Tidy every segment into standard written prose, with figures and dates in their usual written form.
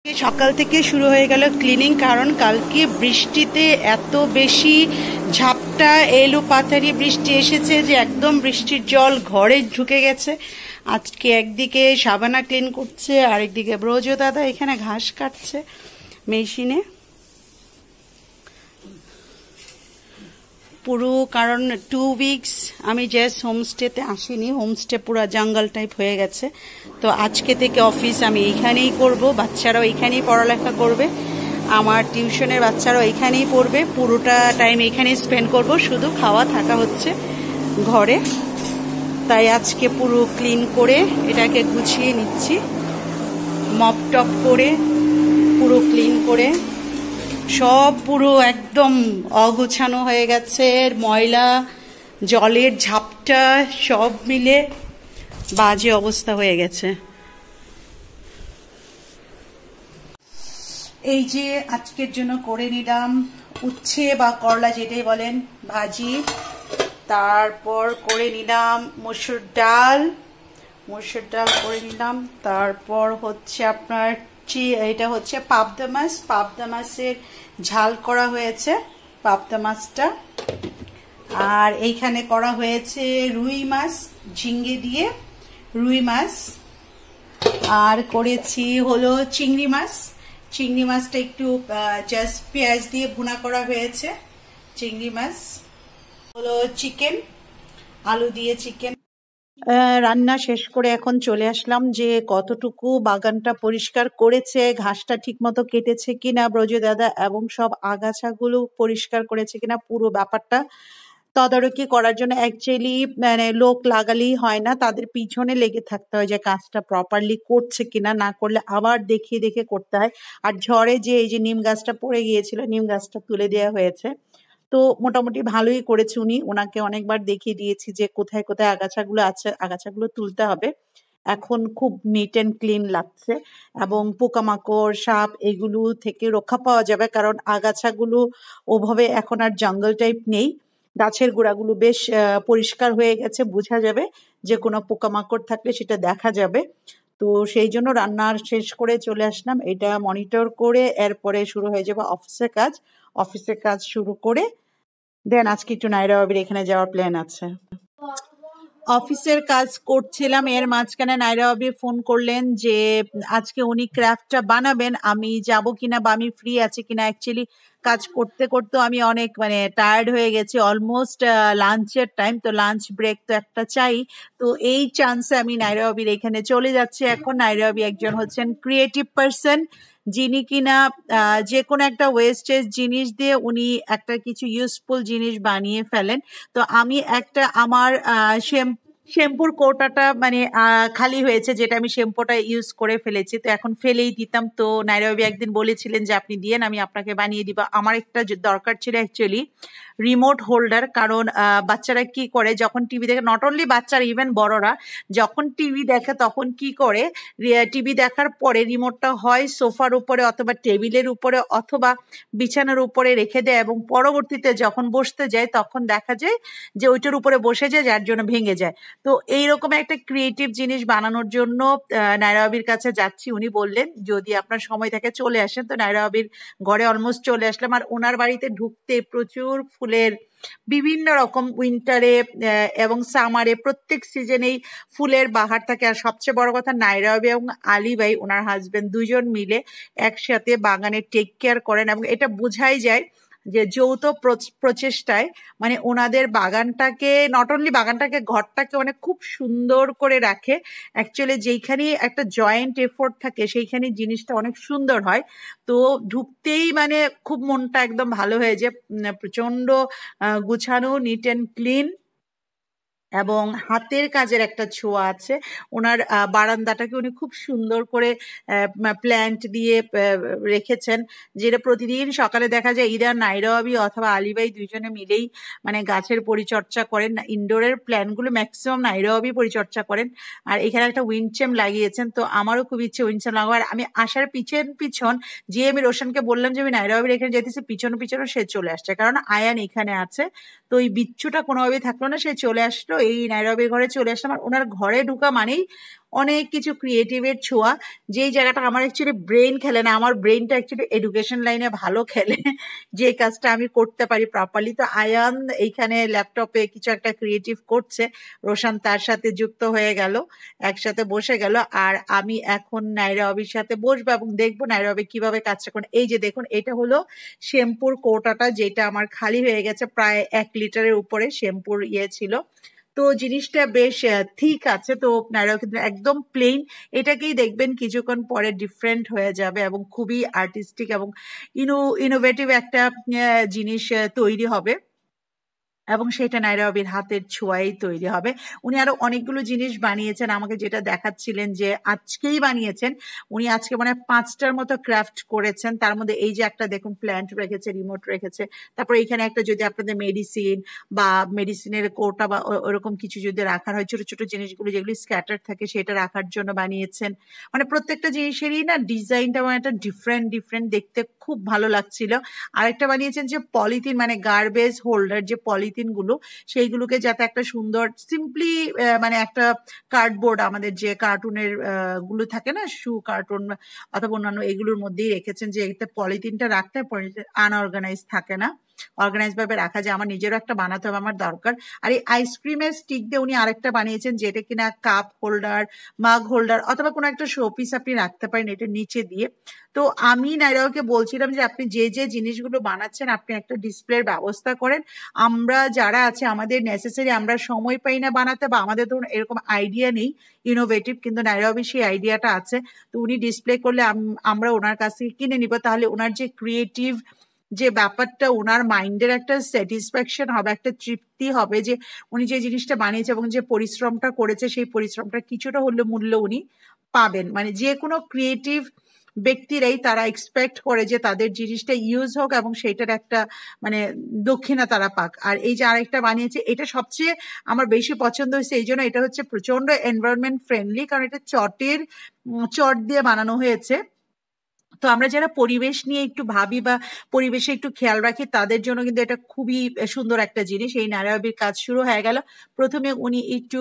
সকাল থেকে শুরু হয়ে গেল ক্লিনিং, কারণ কালকে বৃষ্টিতে এত বেশি ঝাপটা এলো, পাতারি বৃষ্টি এসেছে যে একদম বৃষ্টির জল ঘরে ঢুকে গেছে। আজকে একদিকে সাবানা ক্লিন করছে, আরেকদিকে ব্রজ দাদা এখানে ঘাস কাটছে মেশিনে। পুরো কারণ 2 উইকস আমি জাস্ট হোমস্টেতে আসিনি, হোমস্টে পুরো জঙ্গল টাইপ হয়ে গেছে। তো আজকে থেকে অফিস আমি এইখানেই করব, বাচ্চারাও এইখানেই পড়ালেখা করবে, আমার টিউশনের বাচ্চারাও এইখানেই পড়বে, পুরোটা টাইম এইখানেই স্পেন্ড করব, শুধু খাওয়া থাকা হচ্ছে ঘরে। তাই আজকে পুরো ক্লিন করে এটাকে গুছিয়ে নিচ্ছি, মপ টপ করে পুরো ক্লিন করে। সব পুরো একদম অগোছানো হয়ে গেছে, ময়লা জলের ঝাপটা সব মিলে বাজে অবস্থা হয়ে গেছে। এই যে আজকের জন্য করে নিলাম উচ্ছে বা করলা যেটাই বলেন ভাজি, তারপর করে নিলাম মসুর ডাল করে নিলাম, তারপর হচ্ছে আপনার এটা হচ্ছে পাবদা মাছের ঝাল করা হয়েছে পাবদা মাছটা, আর এইখানে করা হয়েছে রুই মাছ, ঝিঙ্গে দিয়ে রুই মাছ, আর করেছি হলো চিংড়ি মাছটা একটু জাস্ট পেঁয়াজ দিয়ে ভুনা করা হয়েছে। চিংড়ি মাছ হলো চিকেন, আলু দিয়ে চিকেন। রান্না শেষ করে এখন চলে আসলাম যে কতটুকু বাগানটা পরিষ্কার করেছে, ঘাসটা ঠিক মতো কেটেছে কিনা ব্রজ দাদা, এবং সব আগাছাগুলো পরিষ্কার করেছে কিনা, পুরো ব্যাপারটা তদারকি করার জন্য অ্যাকচুয়ালি মানে লোক লাগালেই হয় না, তাদের পিছনে লেগে থাকতে হয় যে কাজটা প্রপারলি করছে কিনা, না করলে আবার দেখিয়ে দেখে করতে হয়। আর ঝড়ে যে এই যে নিম গাছটা পড়ে গিয়েছিল, নিম গাছটা তুলে দেওয়া হয়েছে, তো মোটামুটি ভালোই করেছে উনি, ওনাকে অনেকবার দেখিয়ে দিয়েছি যে কোথায় কোথায় আগাছাগুলো আছে, আগাছাগুলো তুলতে হবে। এখন খুব নিট অ্যান্ড ক্লিন লাগছে, এবং পোকামাকড় সাপ এগুলো থেকে রক্ষা পাওয়া যাবে, কারণ আগাছাগুলো ওভাবে এখন আর জঙ্গল টাইপ নেই, গাছের গোড়াগুলো বেশ পরিষ্কার হয়ে গেছে, বোঝা যাবে যে কোনো পোকামাকড় থাকলে সেটা দেখা যাবে। তো সেই জন্য রান্নার শেষ করে চলে আসলাম, এটা মনিটর করে এরপরে শুরু হয়ে যাবে অফিসের কাজ শুরু করে দেন আজকে একটু নাইরবির এখানে যাওয়ার প্ল্যান আছে। অফিসের কাজ করছিলাম, এর মাঝখানে নাইরবি ফোন করলেন যে আজকে উনি ক্রাফটটা বানাবেন, আমি যাব কিনা বা আমি ফ্রি আছি কিনা। অ্যাকচুয়ালি কাজ করতে করতে আমি অনেক টায়ার্ড হয়ে গেছি, অলমোস্ট লাঞ্চের টাইম, তো লাঞ্চ ব্রেক তো একটা চাই। তো এই চান্সে আমি নাইরবির এখানে চলে যাচ্ছি। এখন নাইরবি একজন হচ্ছেন ক্রিয়েটিভ পার্সন, যিনি কিনা যে কোনো একটা ওয়েস্টেজ জিনিস দিয়ে উনি একটা কিছু ইউজফুল জিনিস বানিয়ে ফেলেন। তো আমি একটা আমার শ্যাম্পুর কৌটাটা খালি হয়েছে, যেটা আমি শ্যাম্পুটা ইউজ করে ফেলেছি, তো এখন ফেলেই দিতাম। তো নাইরবি একদিন বলেছিলেন যে আপনি দিয়েন, আমি আপনাকে বানিয়ে দিব। আমার একটা দরকার ছিল অ্যাকচুয়ালি রিমোট হোল্ডার, কারণ বাচ্চারা কি করে যখন টিভি দেখে, নট অনলি বাচ্চারা ইভেন বড়রা যখন টিভি দেখে তখন কি করে, টিভি দেখার পরে রিমোটটা হয় সোফার উপরে অথবা টেবিলের উপরে অথবা বিছানার উপরে রেখে দেয়, এবং পরবর্তীতে যখন বসতে যায় তখন দেখা যায় যে ওইটার উপরে বসে যায়, যার জন্য ভেঙে যায়। তো এইরকম একটা ক্রিয়েটিভ জিনিস বানানোর জন্য নাইরবির কাছে যাচ্ছি। উনি বললেন যদি আপনার সময় থাকে চলে আসেন, তো নাইরবির ঘরে অলমোস্ট চলে আসলাম। আর ওনার বাড়িতে ঢুকতে প্রচুর ফুলের বিভিন্ন রকম, উইন্টারে এবং সামারে প্রত্যেক সিজনেই ফুলের বাহার থাকে। আর সবচেয়ে বড় কথা, নাইরবি এবং আলী ভাই ওনার হাজবেন্ড দুজন মিলে একসাথে বাগানে টেক কেয়ার করেন, এবং এটা বোঝাই যায় যে যৌথ প্রচেষ্টায় ওনাদের বাগানটাকে, নট অনলি বাগানটাকে, ঘরটাকে খুব সুন্দর করে রাখে। অ্যাকচুয়ালি যেইখানে একটা জয়েন্ট এফোর্ট থাকে সেইখানে জিনিসটা অনেক সুন্দর হয়। তো ঢুকতেই খুব মনটা একদম ভালো হয়ে যায়, প্রচন্ড গুছানো, নিট অ্যান্ড ক্লিন, এবং হাতের কাজের একটা ছোঁয়া আছে। ওনার বারান্দাটাকে উনি খুব সুন্দর করে প্ল্যান্ট দিয়ে রেখেছেন, যেটা প্রতিদিন সকালে দেখা যায় ইদার নাইরবি অথবা আলী ভাই দুইজনে মিলেই গাছের পরিচর্যা করেন। ইনডোরের প্ল্যান্টগুলো ম্যাক্সিমাম নাইরবি পরিচর্যা করেন। আর এখানে একটা উইন্ডচেম লাগিয়েছেন, তো আমারও খুব ইচ্ছে উইন্ডচেম লাগাবার। আমি আসার পিছন যে আমি রোশনকে বললাম যে আমি নাইরবির এখানে যেতেছি, পিছনে সে চলে আসছে, কারণ আয়ান এখানে আছে। তো এই বিচ্ছুটা কোনোভাবে থাকলো না, সে চলে আসলো, এই নাইরবির ঘরে চলে আসলাম। আর ওনার ঘরে ঢুকা মানেই অনেক কিছু ক্রিয়েটিভের ছোঁয়া, যেই জায়গাটা আমার অ্যাকচুয়ালি ব্রেন খেলে না, আমার ব্রেনটা অ্যাকচুয়ালি এডুকেশন লাইনে ভালো খেলে, যে কাজটা আমি করতে পারি প্রপারলি। তো আয়ান এইখানে ল্যাপটপে কিছু একটা ক্রিয়েটিভ করছে, রোশান তার সাথে যুক্ত হয়ে গেল, একসাথে বসে গেল, আর আমি এখন নাইরবির সাথে বসবো এবং দেখবো নাইরবি কিভাবে কাজটা করে। এই যে দেখুন, এটা হলো শ্যাম্পুর কৌটাটা, যেটা আমার খালি হয়ে গেছে, প্রায় 1 লিটারের উপরে শ্যাম্পুর ছিল। তো জিনিসটা বেশ ঠিক আছে। তো নাইরবি কিন্তু একদম প্লেন, এটাকেই দেখবেন কিছুক্ষণ পরে ডিফারেন্ট হয়ে যাবে এবং খুবই আর্টিস্টিক এবং ইনোভেটিভ একটা জিনিস তৈরি হবে, এবং সেটা নাইরবির হাতের ছোঁয়াই তৈরি হবে। উনি আরো অনেকগুলো জিনিস বানিয়েছেন, আমাকে যেটা দেখাচ্ছিলেন যে আজকেই বানিয়েছেন উনি, আজকে মানে 5টার মতো ক্রাফট করেছেন। তার মধ্যে এই যে একটা দেখুন প্ল্যান্ট রেখেছে, রিমোট রেখেছে, তারপরে এখানে একটা যদি আপনাদের মেডিসিন বা মেডিসিনের কোটা বা ওরকম কিছু যদি রাখার হয়, ছোট ছোট জিনিসগুলো যেগুলি স্ক্যাটার থাকে সেটা রাখার জন্য বানিয়েছেন। মানে প্রত্যেকটা জিনিসেরই না ডিজাইনটা মানে একটা ডিফারেন্ট ডিফারেন্ট, দেখতে খুব ভালো লাগছিল। আরেকটা বানিয়েছেন যে পলিথিন, মানে গার্বেজ হোল্ডার, যে পলিথিন গুলো সেইগুলোকে যাতে একটা সুন্দর সিম্পলি মানে একটা কার্ডবোর্ড, আমাদের যে কার্টুনের গুলো থাকে না, শু কার্টুন অথবা অন্যান্য, এগুলোর মধ্যেই রেখেছেন, যে এতে পলিথিনটা রাখতে আনঅর্গানাইজ থাকে না, অর্গানাইজ ভাবে রাখা যায়। আমার নিজেরও একটা বানাতে হবে, আমার দরকার। আর এই আইসক্রিমের স্টিক দিয়ে উনি আরেকটা বানিয়েছেন, যেটা কিনা কাপ হোল্ডার, মাগ হোল্ডার অথবা কোনো একটা শোপিস আপনি রাখতে পারেন এটা নিচে দিয়ে। তো আমি নাইরাকে বলছিলাম যে আপনি যে যে জিনিসগুলো বানাচ্ছেন আপনি একটা ডিসপ্লের ব্যবস্থা করেন, আমরা যারা আছে আমাদের নেসেসারি, আমরা সময় পাই না বানাতে, বা আমাদের ধরুন এরকম আইডিয়া নেই ইনোভেটিভ, কিন্তু নাইরাবি সেই আইডিয়াটা আছে। তো উনি ডিসপ্লে করলে আমরা ওনার কাছ থেকে কিনে নিব, তাহলে ওনার যে ক্রিয়েটিভ যে ব্যাপারটা, ওনার মাইন্ডের একটা স্যাটিসফ্যাকশন হবে, একটা তৃপ্তি হবে যে উনি যে জিনিসটা বানিয়েছে এবং যে পরিশ্রমটা করেছে সেই পরিশ্রমটা কিছুটা হলে মূল্য উনি পাবেন। মানে যে কোনো ক্রিয়েটিভ ব্যক্তিরাই তারা এক্সপেক্ট করে যে তাদের জিনিসটা ইউজ হোক এবং সেটার একটা মানে দক্ষিণা তারা পাক। আর এই যে আরেকটা বানিয়েছে, এটা সবচেয়ে আমার বেশি পছন্দ হয়েছে, এই জন্য এটা হচ্ছে প্রচন্ড এনভায়রনমেন্ট ফ্রেন্ডলি, কারণ এটা চট দিয়ে বানানো হয়েছে। তো আমরা যারা পরিবেশ নিয়ে একটু ভাবি বা পরিবেশে একটু খেয়াল রাখি তাদের জন্য কিন্তু এটা খুবই সুন্দর একটা জিনিস। এই নাইরাবির কাজ শুরু হয়ে গেল। প্রথমে উনি একটু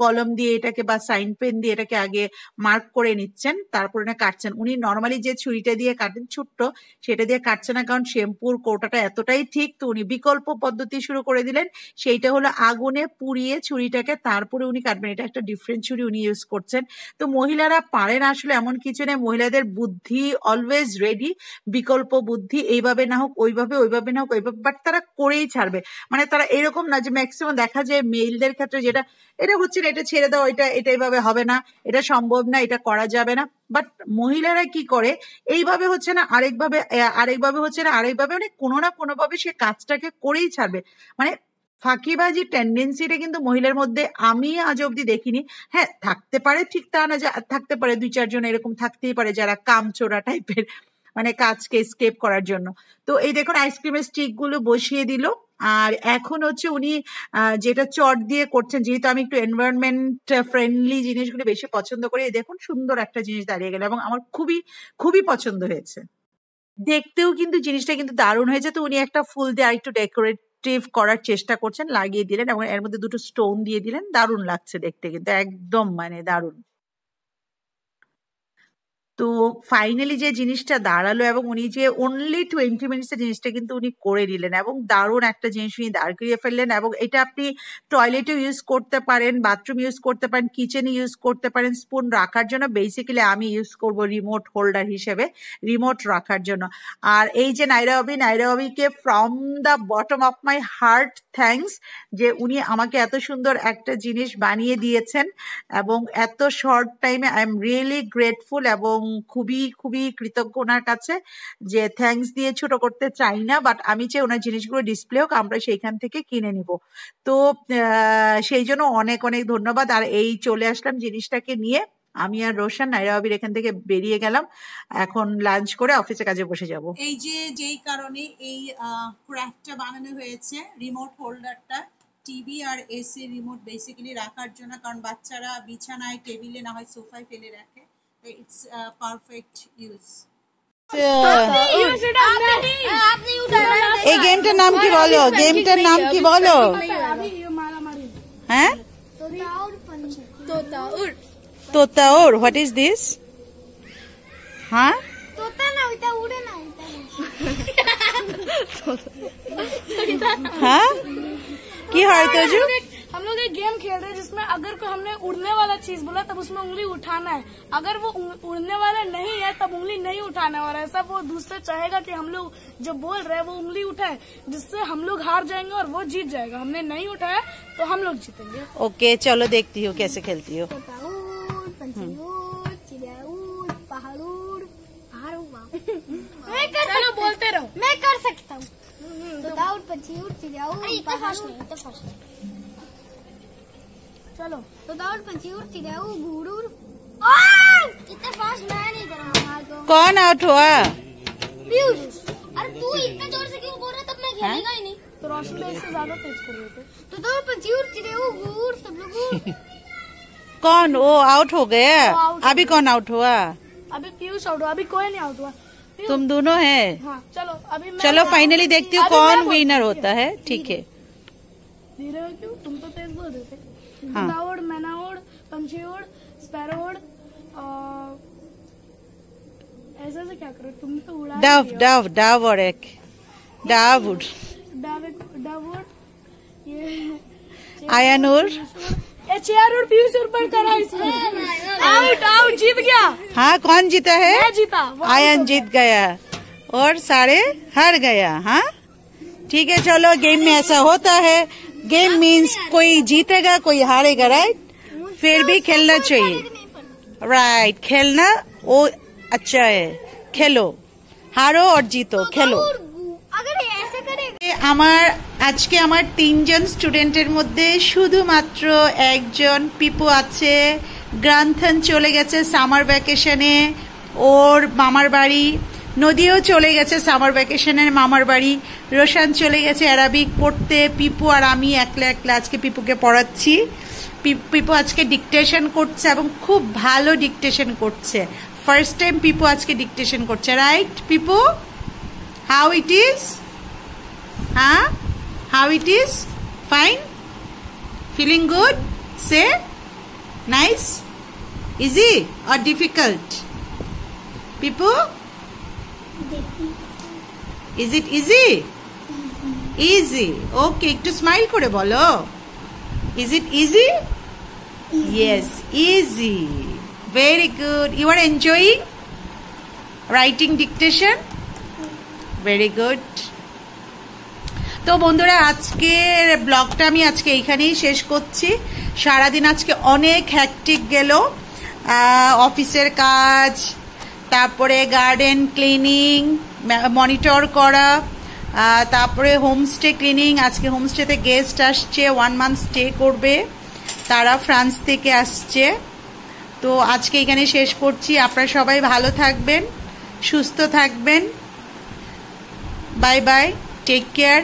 কলম দিয়ে এটাকে বা সাইন পেন দিয়ে এটাকে আগে মার্ক করে নিচ্ছেন, তারপর না কাটছেন। উনি নর্মালি যে ছুরিটা দিয়ে কাটেন ছোট্ট, সেটা দিয়ে কাটছে না, কারণ শ্যাম্পুর কৌটাটা এতটাই ঠিক। তো উনি বিকল্প পদ্ধতি শুরু করে দিলেন, সেইটা হলো আগুনে পুড়িয়ে ছুরিটাকে তারপরে উনি কাটবেন। এটা একটা ডিফারেন্ট ছুরি উনি ইউজ করছেন। তো মহিলারা পারেন আসলে এমন কিছু নেই, মহিলাদের বুদ্ধি অলওয়েজ রেডি, বিকল্প বুদ্ধি, এইভাবে না হোক ওইভাবে, ওইভাবে না হোক ওইভাবে, বাট তারা করেই ছাড়বে। মানে তারা এরকম না যে ম্যাক্সিমাম দেখা যায় মেলদের ক্ষেত্রে যেটা এটা হচ্ছে না, এটা ছেড়ে দাও, এটা এইভাবে হবে না, এটা সম্ভব না, এটা করা যাবে না। বাট মহিলারা কি করে, এইভাবে হচ্ছে না আরেকভাবে, আরেকভাবে হচ্ছে না আরেকভাবে, মানে কোনো না কোনো ভাবে সে কাজটাকে করেই ছাড়বে। মানে ফাঁকিবাজি টেন্ডেন্সিটা কিন্তু মহিলার মধ্যে আমি আজ অব্দি দেখিনি। হ্যাঁ থাকতে পারে, ঠিক তা না, থাকতে পারে 2-4 জন এরকম থাকতেই পারে যারা কামচোরা টাইপের, মানে কাজকে স্কেপ করার জন্য। তো এই দেখুন আইসক্রিমের স্টিক গুলো বসিয়ে দিল। আর এখন হচ্ছে উনি যেটা চট দিয়ে করছেন, যেহেতু আমি একটু এনভায়রনমেন্ট ফ্রেন্ডলি জিনিসগুলো বেশি পছন্দ করি, এই দেখুন সুন্দর একটা জিনিস দাঁড়িয়ে গেল এবং আমার খুবই খুবই পছন্দ হয়েছে। দেখতেও কিন্তু জিনিসটা কিন্তু দারুণ হয়েছে। তো উনি একটা ফুল দিয়ে আরেকটু ডেকোরেটিভ করার চেষ্টা করছেন, লাগিয়ে দিলেন এবং এর মধ্যে 2টো স্টোন দিয়ে দিলেন। দারুণ লাগছে দেখতে, কিন্তু একদম মানে দারুণ। তো ফাইনালি যে জিনিসটা দাঁড়ালো এবং উনি যে অনলি 20 মিনিটসের জিনিসটা কিন্তু উনি করে দিলেন এবং দারুণ একটা জিনিস উনি দাঁড় করিয়ে ফেললেন। এবং এটা আপনি টয়লেটেও ইউজ করতে পারেন, বাথরুম ইউজ করতে পারেন, কিচেনে ইউজ করতে পারেন স্পুন রাখার জন্য। বেসিক্যালি আমি ইউজ করব রিমোট হোল্ডার হিসেবে, রিমোট রাখার জন্য। আর এই যে নাইরাবিকে from the bottom of my heart thanks, যে উনি আমাকে এত সুন্দর একটা জিনিস বানিয়ে দিয়েছেন এবং এত শর্ট টাইমে। আই এম রিয়েলি গ্রেটফুল এবং খুবই খুবই কৃতজ্ঞ ওনার কাছে, যে থ্যাঙ্কস দিয়ে ছোট করতে চাই না, বাট আমি চাই ওনার জিনিসগুলো ডিসপ্লে হোক, আমরা সেইখান থেকে কিনে নিব। তো সেই জন্য অনেক অনেক ধন্যবাদ। আর এই চলে আসলাম জিনিসটাকে নিয়ে, আমি আর রোশন নাইরাবির এখান থেকে বেরিয়ে গেলাম, এখন লাঞ্চ করে অফিসে কাজে বসে যাব। এই যে যেই কারণে এই ক্রাফটটা বানানো হয়েছে, রিমোট হোল্ডারটা টিভি আর এসি রিমোট বেসিক্যালি রাখার জন্য, কারণ বাচ্চারা বিছানায়, টেবিলে, না হয় সোফায় ফেলে রাখে। It's perfect use. এই গেমটার নাম কি বলো? গেমটার নাম কি বলো? হ্যাঁ তোতাওর, হোয়াট ইজ দিস? হ্যাঁ তোতা না, ওইটা উড়ে না, हाँ की है तेजू? हम लोग एक गेम खेल रहे हैं जिसमें अगर को हमने उड़ने वाला चीज बोला तब उसमें उंगली उठाना है, अगर वो उड़ने वाला नहीं है तब उंगली नहीं उठाना है, और ऐसा वो दूसरा चाहेगा कि हम लोग जो बोल रहे हैं वो उंगली उठाए, जिससे हम लोग हार जाएंगे और वो जीत जाएगा। हमने नहीं उठाया तो हम लोग जीतेंगे। ओके चलो देखती हूँ कैसे खेलती हो। चलो बोलते रहो, मैं कर सकता हूँ। चलो तो दाउड पंछी उड़ चिड़िया घूर उड़। इतना फास्ट मैं नहीं कर रहा। कौन आउट हुआ? पीयूष। अरे तू इतना जोर से क्यों बोल रहा? तब मैं खेलेगा ही नहीं। तो रोशन ने इससे ज्यादा तेज कर रहे थे। तो दाउड पंछी उड़ चिड़िया घूर सब लोग। कौन वो आउट हो गया? अभी कौन आउट हुआ? अभी पीयूष आउट हुआ, अभी कोई नहीं आउट हुआ। तुम दोनों है? हाँ चलो अभी चलो फाइनली देखती हूँ कौन विनर होता है। ठीक है धीरे क्यों? तुम तो तेज बोल रहे थे। हाँ। दाउड, मैनाउड, पंछी उड़, स्पैरो उड़, ऐसे से क्या करो? तुम तो उड़ा डव डव डव और एक डावुड डावुड ये आयनूर चेयर उड़ पीयूष उड़ पर करा इसमें। आउट आउट जीत गया। हाँ कौन जीता है? मैं जीता। आयन जीत गया और सारे हार गया। हाँ ठीक है चलो गेम में ऐसा होता है। गेम मीन्स कोई जीतेगा कोई हारेगा, राइट? फिर भी खेलना चाहिए, राइट? खेलना वो अच्छा है, खेलो, हारो और जीतो, खेलो। अगर ऐसे करे আমার আজকে আমার 3 জন স্টুডেন্টের মধ্যে শুধুমাত্র একজন পিপু আছে। গ্রান্থন চলে গেছে সামার ভ্যাকেশনে ওর মামার বাড়ি, নদীও চলে গেছে সামার ভ্যাকেশনের মামার বাড়ি, রোশান চলে গেছে অ্যারাবিক পড়তে। পিপু আর আমি একলা একলা আজকে পিপুকে পড়াচ্ছি। পিপু আজকে ডিকটেশন করছে এবং খুব ভালো ডিকটেশন করছে। ফার্স্ট টাইম পিপু আজকে ডিকটেশন করছে, right Pipu? How it is? Huh? How it is? Fine? Feeling good? Say? Nice? Easy or difficult? People? Is it easy? Easy. Okay, একটু স্মাইল করে বলো। Is it easy? Yes, easy. Very good. You are enjoying writing dictation? Very good. তো বন্ধুরা আজকের ব্লগটা আমি আজকে এইখানেই শেষ করছি। সারাদিন আজকে অনেক হ্যাকটিক গেল, অফিসের কাজ, তারপরে গার্ডেন ক্লিনিং, মনিটর করা, তারপরে হোমস্টে ক্লিনিং। আজকে হোমস্টেতে গেস্ট আসছে, 1 মান্থ স্টে করবে, তারা ফ্রান্স থেকে আসছে। তো আজকে এখানে শেষ করছি। আপনারা সবাই ভালো থাকবেন, সুস্থ থাকবেন। Bye bye, take care.